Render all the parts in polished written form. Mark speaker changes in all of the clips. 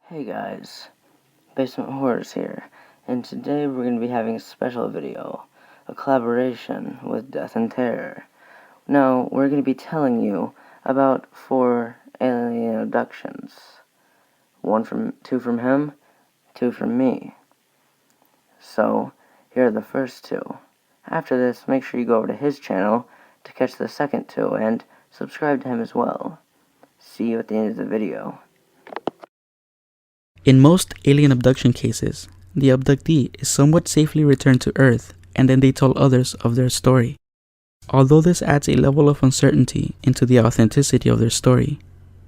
Speaker 1: Hey guys, Basement Horrors here, and today we're going to be having a special video, a collaboration with Death.and.Terror. Now, we're going to be telling you about 4 alien abductions. Two from him, 2 from me. So, here are the first 2. After this, make sure you go over to his channel to catch the second 2, and subscribe to him as well. See you at the end of the video.
Speaker 2: In most alien abduction cases, the abductee is somewhat safely returned to Earth and then they tell others of their story. Although this adds a level of uncertainty into the authenticity of their story,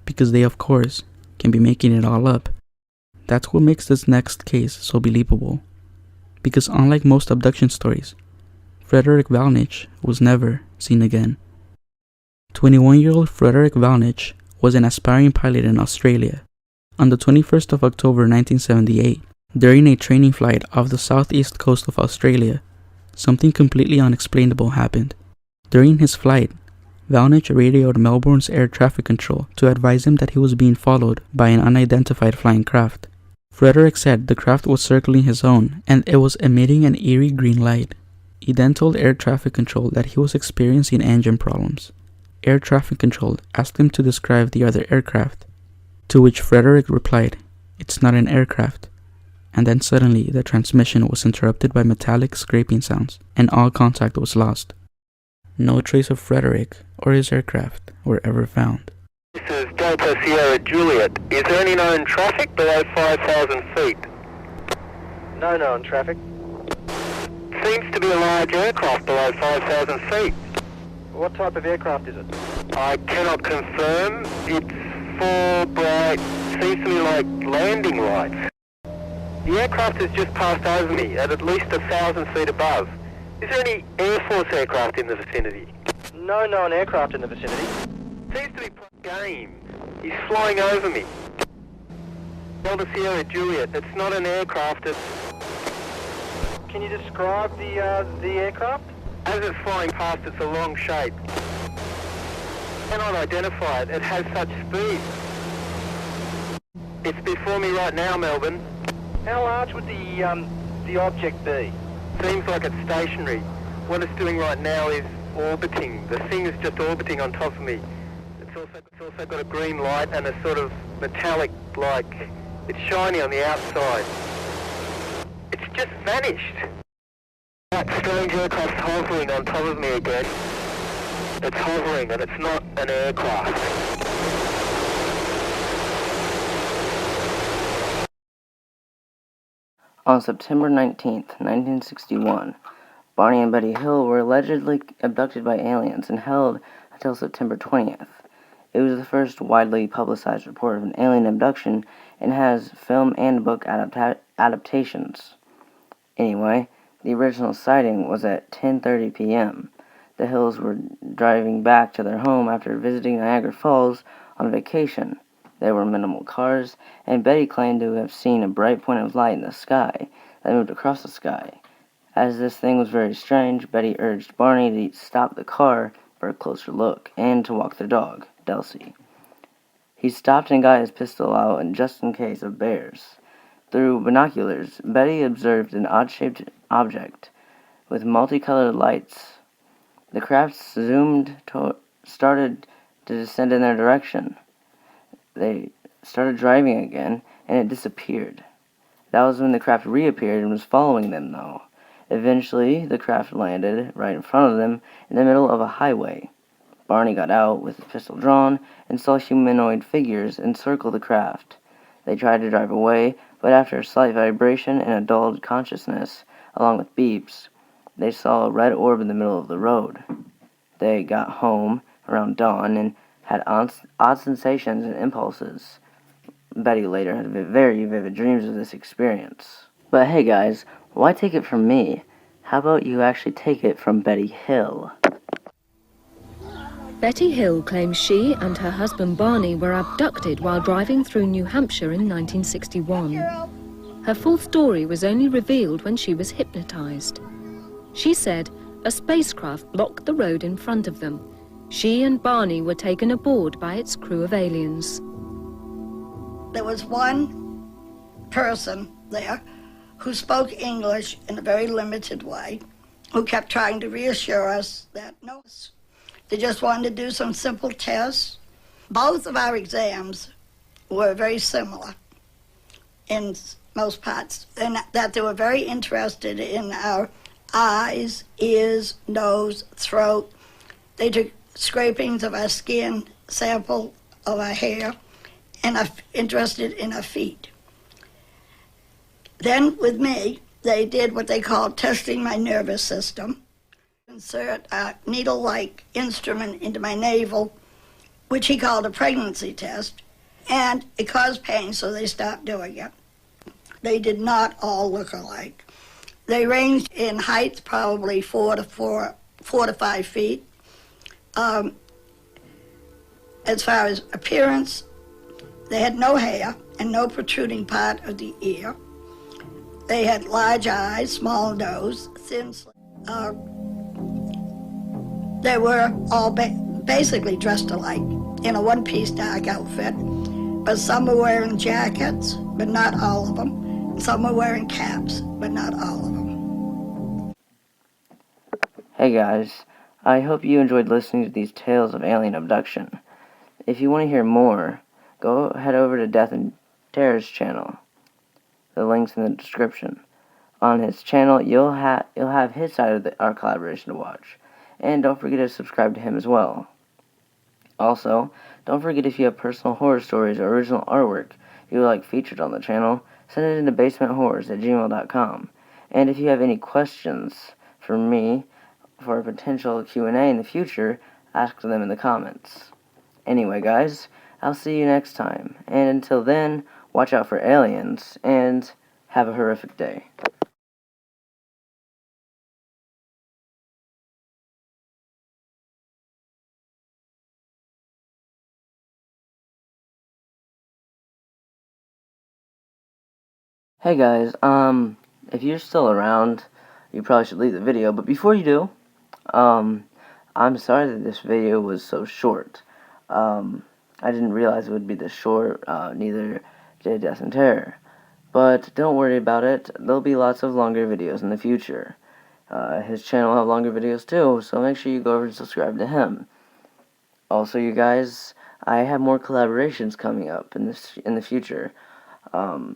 Speaker 2: because they of course can be making it all up, that's what makes this next case so believable. Because unlike most abduction stories, Frederick Valnich was never seen again. 21-year-old Frederick Valnich was an aspiring pilot in Australia. On the 21st of October 1978, during a training flight off the southeast coast of Australia, something completely unexplainable happened. During his flight, Valnich radioed Melbourne's air traffic control to advise him that he was being followed by an unidentified flying craft. Frederick said the craft was circling his own and it was emitting an eerie green light. He then told air traffic control that he was experiencing engine problems. Air traffic control asked him to describe the other aircraft, to which Frederick replied, "It's not an aircraft." And then suddenly the transmission was interrupted by metallic scraping sounds and all contact was lost. No trace of Frederick or his aircraft were ever found.
Speaker 3: This is Delta Sierra Juliet. Is there any known traffic below 5,000 feet?
Speaker 4: No known traffic.
Speaker 3: Seems to be a large aircraft below 5,000 feet.
Speaker 4: What type of aircraft is it?
Speaker 3: I cannot confirm. It's 4 bright, seems to me like landing lights. The aircraft has just passed over me at least 1,000 feet above. Is there any Air Force aircraft in the vicinity?
Speaker 4: No known aircraft in the vicinity.
Speaker 3: Seems to be playing game. He's flying over me. Delta Sierra Juliet. It's not an aircraft.
Speaker 4: Can you describe the aircraft?
Speaker 3: As it's flying past, it's a long shape. Cannot identify it. It has such speed. It's before me right now, Melbourne.
Speaker 4: How large would the object be?
Speaker 3: Seems like it's stationary. What it's doing right now is orbiting. The thing is just orbiting on top of me. It's also got a green light and a sort of metallic, like it's shiny on the outside. It's just vanished. That strange aircraft's hovering on top of me again. It's hovering and it's not an aircraft.
Speaker 1: On September 19th, 1961, Barney and Betty Hill were allegedly abducted by aliens and held until September 20th. It was the first widely publicized report of an alien abduction and has film and book adaptations. Anyway, the original sighting was at 10:30 p.m. The Hills were driving back to their home after visiting Niagara Falls on vacation. There were minimal cars, and Betty claimed to have seen a bright point of light in the sky that moved across the sky. As this thing was very strange, Betty urged Barney to stop the car for a closer look and to walk their dog, Delcy. He stopped and got his pistol out, and just in case of bears. Through binoculars, Betty observed an odd-shaped object with multicolored lights. The craft started to descend in their direction. They started driving again, and it disappeared. That was when the craft reappeared and was following them, though. Eventually, the craft landed right in front of them in the middle of a highway. Barney got out with his pistol drawn and saw humanoid figures encircle the craft. They tried to drive away, but after a slight vibration and a dulled consciousness, along with beeps, they saw a red orb in the middle of the road. They got home around dawn and had odd sensations and impulses. Betty later had very vivid dreams of this experience. But hey guys, why take it from me? How about you actually take it from Betty Hill?
Speaker 5: Betty Hill claims she and her husband Barney were abducted while driving through New Hampshire in 1961. Her full story was only revealed when she was hypnotized. She said a spacecraft blocked the road in front of them. She and Barney were taken aboard by its crew of aliens.
Speaker 6: There was one person there who spoke English in a very limited way, who kept trying to reassure us that no, they just wanted to do some simple tests. Both of our exams were very similar in most parts, and that they were very interested in our eyes, ears, nose, throat. They took scrapings of our skin, sample of our hair, and are interested in our feet. Then with me, they did what they called testing my nervous system. Insert a needle-like instrument into my navel, which he called a pregnancy test, and it caused pain, so they stopped doing it. They did not all look alike. They ranged in height, probably 4 to 5 feet. As far as appearance, they had no hair and no protruding part of the ear. They had large eyes, small nose, thin slit. They were all basically dressed alike in a one-piece dark outfit, but some were wearing jackets, but not all of them. Some were wearing caps, but not all of them.
Speaker 1: Hey guys, I hope you enjoyed listening to these tales of alien abduction. If you want to hear more, go head over to Death.and.Terror's channel. The link's in the description. On his channel, you'll have his side of our collaboration to watch. And don't forget to subscribe to him as well. Also, don't forget if you have personal horror stories or original artwork you would like featured on the channel, send it into basementhorrors@gmail.com. And if you have any questions for me for a potential Q&A in the future, ask them in the comments. Anyway, guys, I'll see you next time. And until then, watch out for aliens, and have a horrific day. Hey guys, if you're still around, you probably should leave the video, but before you do, I'm sorry that this video was so short. I didn't realize it would be this short, neither did Death.and.Terror. But don't worry about it, there'll be lots of longer videos in the future. His channel will have longer videos too, so make sure you go over and subscribe to him. Also, you guys, I have more collaborations coming up in the future.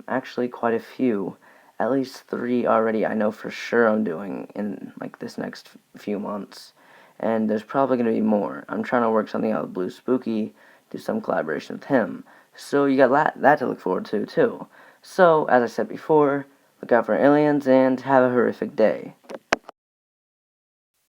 Speaker 1: Actually quite a few, at least 3 already I know for sure I'm doing in like this next few months, and there's probably going to be more. I'm trying to work something out with Blue Spooky, do some collaboration with him, so you got that to look forward to too. So, as I said before, look out for aliens and have a horrific day.